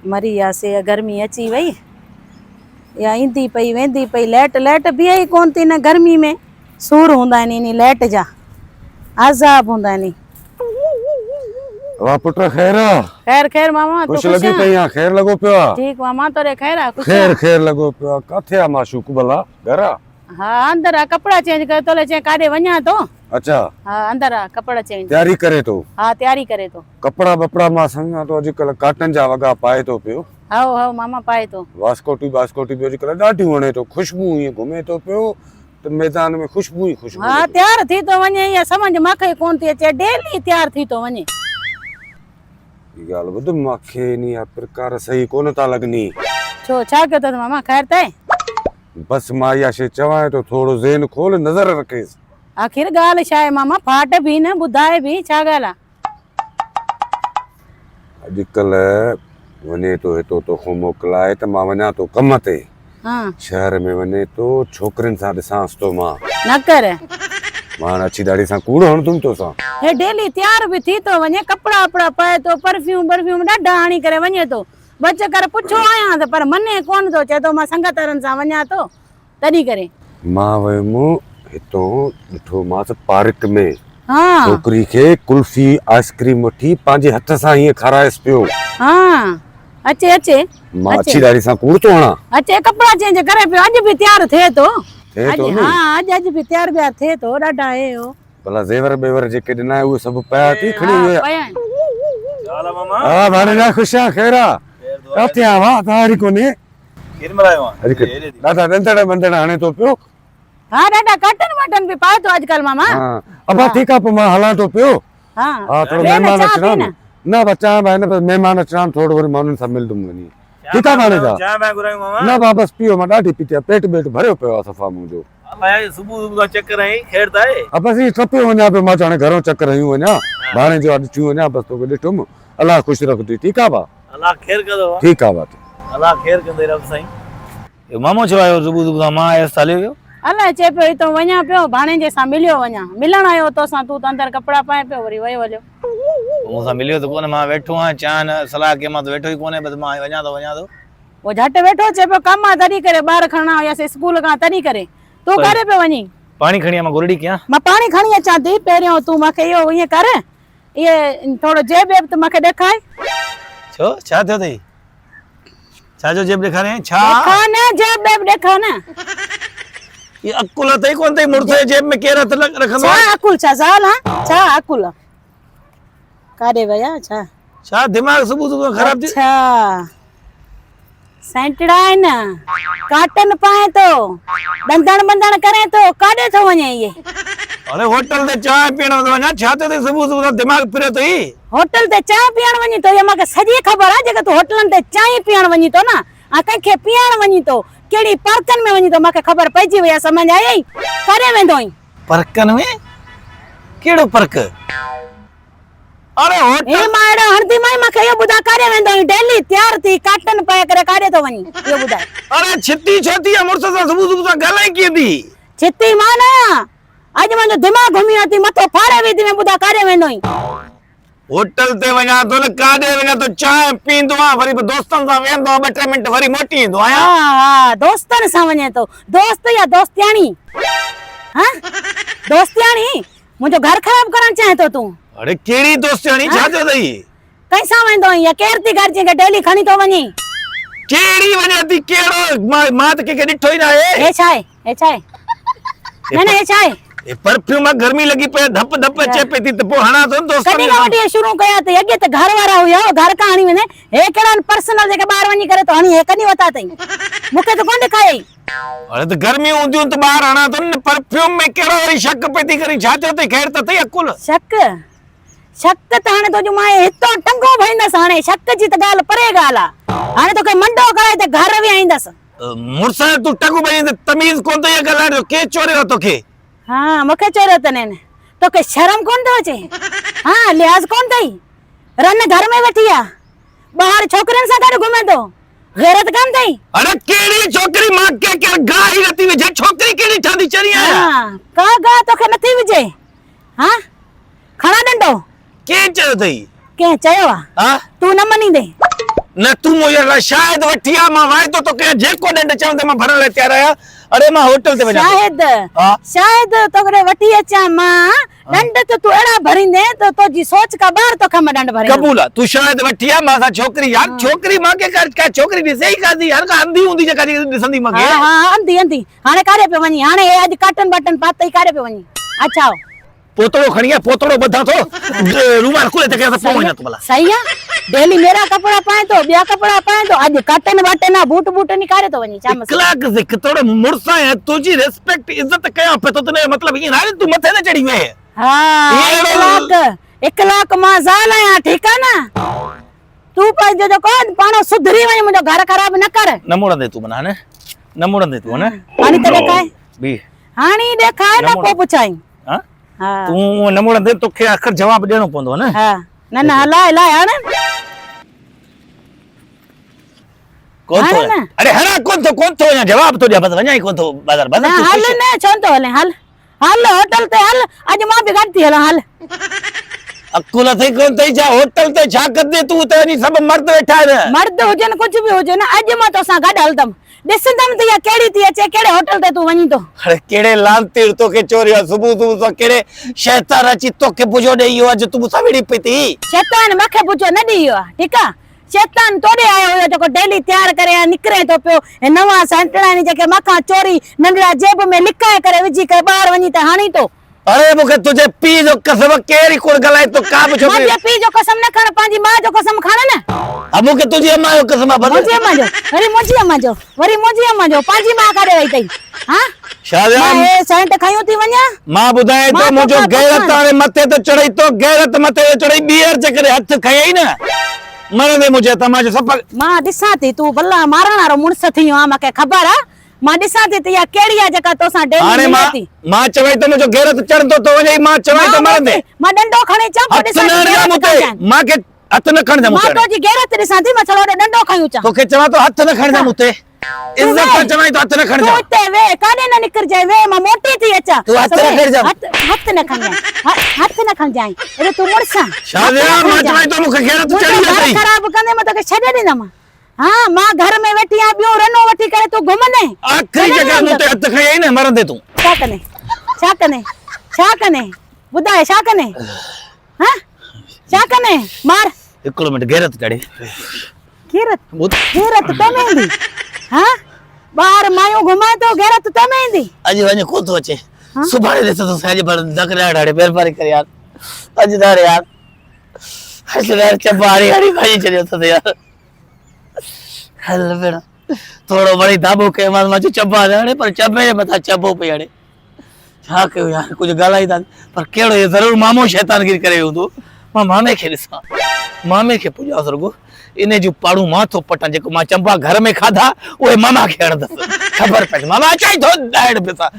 मरी वियासीं गर्मी अची वई या ईंदी पई वेंदी पई लाइट लाइट बीहे कोन थी न गर्मी में सूर हूंदा आहिनि इन लाइट जा आज़ाब हूंदा आहिनि। वाह पुट खैर खैर खैर मामा खुश लगी पई आ खैर लगो पियो ठीक मामा तोरे खैर आ खुश खैर खैर लगो पियो काथे आ माशूक भला घर आ हाँ अंदर आ कपड़ा चेंज कर तोले चे काडे वञा तो अच्छा हाँ अंदर आ कपड़ा चेंज तैयारी करे तो हाँ तैयारी करे तो कपड़ा बपड़ा मां संगा तो अॼुकल्ह काटन जा वगा पाए तो पियो हाओ हाओ मामा पाए तो वास्कोटी भी अॼुकल्ह ॾाढी वणे तो खुशबू ईअं घुमे तो पियो तो मैदान में खुशबू ही खुशबू हाँ तैयार थी तो वञे या समझ मूंखे कोन थी अचे डेली तैयार थी तो वञे ॻाल्हि ॿुध मूंखे इन या प्रकार सही कोन था लॻनी छो छा कयो अथसि मामा ख़ैर तए बस मां इहा शइ चवां तो थोरो ज़हन खोल नज़र रखेसि आखिर ॻाल्हि छा आहे मामा फाट बि न ॿुधाए बि छा ॻाल्हि आहे अॼुकल्ह वञे तो हितो तोखो मोकिलाए त मां वञा तो कम ते हाँ शहर में वञे तो छोकिरियुनि सां ॾिसांसि तो मां न कर मां अची ॾाढी सां कूड़ हणंदुमि तोसां हे डेली तैयार बि थी तो वञे कपिड़ा वपड़ा पाए तो परफ्यूम ॾाढा हणी करे वञे तो ॿ चकर पुछो आहियां त पर मने कोन थो चए तो मां संगतरनि सां वञा तो तॾहिं करे मां वयुमि हितो ॾिठोमांसि पार्क में हाँ छोकिरी खे कुल्फी आइस्क्रीम वठी पंहिंजे हथ सां हीअं खाराएसि पियो हाँ अचे अचे मां अची ॾाढी सां कूड़ तो हणां अचे कपिड़ा चेंज करे पियो अॼु बि तैयार थिए तो थिए थो अॼु नी? हाँ अॼु बि तैयार ॿियार थिए तो ॾाढा हे हो भला ज़ेवर बेवर जेके ॾिना आहे उहे सभु पिया थी खणी हाँ, विया पया आहिनि। हा भाणेजा ख़ुशि आहे ख़ैर आहे काथे आवा तारी कोन्हे ॾाढा ॾंदड़ बंदड़ हणे तो पियो हाँ ॾाढा कटन वटन बि पाए तो अॼुकल्ह मामा हाँ अबा ठीकु आहे पोइ मां हलां तो पियो हाँ हाँ थोरो महिमान अचणा न बचा भाई न महिमान अचणा थोरो वरी माण्हुनि सां मिलंदुमि वञी ठीकु आहे भाणेजा न बा बसि पियो मां ॾाढी पीती आहे पेट बेट भरियो पियो आहे सफ़ा मुंहिंजो सुबुह चक्कर आई खैर त आहे बसि हीअ टपियो वञा पियो मां हाणे घरों चकर हयूं वञा भाणे जो अॼु अची वञा बसि तोखे ॾिठुमि अलाह ख़ुशि रखंदी ठीकु आहे भाउ अलाह खैर कंदो ठीकु आहे भाउ अलाह खैर कंदे रब साईं मामो छो आयो सुबुह मां आयसि हलियो वियो अलाए चए पियो हितो वञा पियो भाणेजे सां मिलियो वञा मिलण आयो तोसां तूं त अंदरि कपिड़ा पाए पियो वरी वयो हलियो मूंसां मिलियो त कोन्हे मां वेठो आहियां चांहि न सलाह कई मां त वेठो ई कोन्हे बसि मां वञा थो वो झटि वेठो चए पियो कमु आहे तॾहिं करे ॿार खणणा हुयासीं स्कूल खां तॾहिं करे तूं करे पियो वञी पाणी खणी आ मां घुरड़ी कयां मां पाणी खणी अचां थी पहिरियों तूं मूंखे इहो ईअं कर इहे थोरो जेब वेब त मूंखे ॾेखार छो छा थियो अथई छा जो जेब ॾेखारे छा ॾेखार न जेब वेब ॾेखार न ये अकुल अथई कोन अथई मुड़ुस जे जेब में केरु हथ रखंदो छा अकुल छा ज़ाल हाँ छा अकुल काॾे विया छा छा दिमाग़ सुबुह ख़राब थी अच्छा सेंटड़ा है ना काटन पाए तो बंधन बंधन करे तो काडे तो वने ये अरे होटल ते चाय पीण वञा छा ते सुबुह दिमाग़ फिरे थई होटल ते चाय पीण वनी तो ये मके सजी खबर है जके तू होटलन ते चाय पीण वनी तो ना आ के पीण वनी तो केड़ी पार्कन में वनी तो मके खबर पईजी वया समझ आई करे वेंदोई पर्कन में केड़ो पर्क अरे होटल ए माड़ा हरदी माई मके यो बुदा करे वेंदोई डेली तैयार थी काटन पाए करे काडे तो वनी यो बुदा अरे छिती छती मुड़स सा सुबुह गलाई कीदी छिती माना आज मुंहिंजो दिमाग़ घुमी आती मथो फाड़े विधी में बुदा करे वेंदोई होटल ते वञा तो न काडे वञा तो चाय पींदो आ वरी दोस्तन सां वेंदो 2-3 मिंट वरी मोटी ईंदो आया हां दोस्तन सां वञे तो दोस्त या दोस्तियाणी हां दोस्तियाणी मुंहिंजो घर ख़राब करण चाहे तो तू अरे केड़ी दोस्तियाणी छा थियो थई कैसा वेंदो या केर थी घर जे के डेली खणी तो वञी केड़ी वञे थी केड़ो मां त के ॾिठो ई ना है ए छाए न ए छाए ए परफ्यूम गर्मी लगी पे धप धप अचे पे थी त पो हणा तो दोस्त कदी गावटी शुरू कया त अगे त घर वाला हुया घर का हणी वने हे केड़ा पर्सनल जे के बाहर वनी करे तो हणी हे कनी वता तई मुके तो कोन दिखाई अरे तो गर्मी होंदियूं त बाहर हणा तो न परफ्यूम में केड़ो वरी शक पे थी करी छा थियो ते खैर त थई अकुल शक त हाने तो जो माए हितो टंगो भईंदस हाने शक जी त गाल परे गाल आ हाने तो के मंडो कराए ते घर वे आईंदस मुरसा तू टंगो भई तमीज कोन तो ये गला के चोरे तो के हाँ मके चोरे तने तो के शर्म कौन दो चे हाँ लिहाज कौन दई रन घर में बैठिया बाहर छोकरन सा गड घूमे तो गैरत कम दई अरे केड़ी छोकरी मां के गाही रती वे छोकरी केड़ी ठादी चरी है हां का तो के नथी विजे हां खणा डंडो के चयो थई के चयो हां हां तू न मनी दे न तू मुझे शायद वठिया मां वायदो तो के जेको डंड चाहंदे मां भरण ले तैयार आया अरे मां होटल ते वञा शायद हाँ। शायद तोकरे वठी अचां मां डंड तो तू एड़ा भरिंदे तो तुझी सोच का बाहर तो खम डंड भरे कबूल है तू शायद वठिया मां सा छोकरी यार छोकरी मां के का छोकरी ॾिसे ई कादी हर का अंधी हुंदी जे कदी ॾिसंदी मां हाँ हाँ अंधी अंधी हाणे कारे पे वञी हाणे हे अॼु काटन बाटन पातई कारे पे वञी अच्छा पोतड़ो खणिया पोतड़ो बधा तो रूमाल खुले ते के पो वञा तो भला सही है डेली मेरा कपड़ा पाए तो बिया कपड़ा पाए तो आज काटन बाटन ना बूट बूट निकारे तो वञी चाम कलाक से कितोड़े मुरसा है तुझी रिस्पेक्ट इज्जत कया पे तो तने मतलब ये ना तू मथे न चढ़ी वे हाँ एक लाख मां ज़ाल आया ठीक है ना तू पर जो कोन पाणो सुधरी वई मुजो घर खराब न कर न मुड़ंदे तू मना ने न मुड़ंदे तू ने हानी त देखाए बी हानी देखाए ना को पुछाई हां हां तू न मुड़ंदे तोखे आखिर जवाब देणो पवंदो न हां न न हला हला हाणे कौन तो हाणे न। अरे हरा कौन तो या जवाब तो दे बस वञाई कौन तो बाजार ना बाजार हल न छो तो हले हल हल होटल ते हल आज मां भी गॾती हल हल अकुल थे कौन तई जा होटल ते छा करदे तू ते नी सब मर्द बैठा है मर्द हुजन कुछ भी हुजे ना आज मां तो सा गॾ हलदम ॾिसंदम त या केड़ी थी अचे केड़े होटल ते तू वञी तो अरे केड़े लांतीर तो के चोरी सुबह सुबह तो केड़े शैतान अची तो के बुझो देयो आज तू मुसा विड़ी पई शैतान मखे पुछो न ॾियो आहे ठीक आहे शैतान तोड़े आयो हुयो जेको डेली तैयार करे निकरे तो पियो ए नवा संटणानी जेके मखा चोरी नंढड़ा जेब में लिकाए करे विझी करे बाहर वञी त हाणी तो अरे मुखे तुझे पी जो कसम केरी कोड़ गलाए तो का बचो मुझे पी जो कसम न खण पांजी मां जो कसम खण न अब मुखे तुझी अम्मा जो कसम बदल मुझे अम्मा जो वरी मुझी अम्मा जो पांजी मां करे वई तई हां शादिया मां ए सेंट खायो थी वञा मां बुधाए तो मां मुजो तोखां गैरत पुछां। तारे मथे तो चढ़ई तो गैरत मथे ते चढ़ई बियर जे करे हथ खयई न मरंदे मुझे तमाजे सब मां ॾिसां थी तू भला मारण वारो मुड़स थियो आ मूंखे ख़बर आ मां ॾिसां थी त या केड़ी आ जेका तोसां डेली हाणे मिले मां थी मां चवई तो मुजो गैरत चढ़ंदो तो वञई मां चवई तो मरंदे मां डंडो खणी चा हथ न हणजा मुते मां के हथ न खणजा मां मुते तो जी गैरत ॾिसां थी मां छड़ो डंडो खयूं चा तोखे चवा तो हथ न खणजा मुते इज्जत सां चवई तो हथ न तू खणजा इते वे काॾे न निकर जाए वे मां मोटी थी अचा तू हथ न खणजा हथ न खणजाए हथ न खणजाए अरे तू मुड़सा शादिया मां चवई तो मुखे गैरत चढ़ी घर वई खराब कंदे मां तोखे छॾे ॾींदमि हां मां घर में वेठी आ ॿियो रनो वठी करे तू घुमंदे आखिरी जगह मुते हथ खयई न मरंदे तू छा कने छा कने ॿुधाए छा कने हां छा कने मार हिकिड़ो मिंट गैरत चढ़े गैरत तो में ईंदी हां ॿार मायूं घुमाए तो गैरत तो में ईंदी अॼु वञ कोन थो अचे सुभाणे ॾिस तो साईं पर दकड़ा ॾाढे महिरबानी कर यार अॼु दार यार अॼु दार चबाड़ी हड़ी भाई चलियो तो यार हल बेड़ा थोड़ो बड़ी दाबो के मां चबा हाणे पर चबे जे मथा चबो पे हाणे छा कयो यार कुछ ॻाल्हाई था पर केड़ो ये जरूर मामो शैतानगिरी करे हूंदो मां मामे खे ॾिसां मामे खे पुॼा सरगो इने जो पाड़ू मां थो पटां जेको मां चंबा घर में खाधा ओए मामा खे हणंदसि ख़बर पए मामा अचाई थो ॾाढ पैसा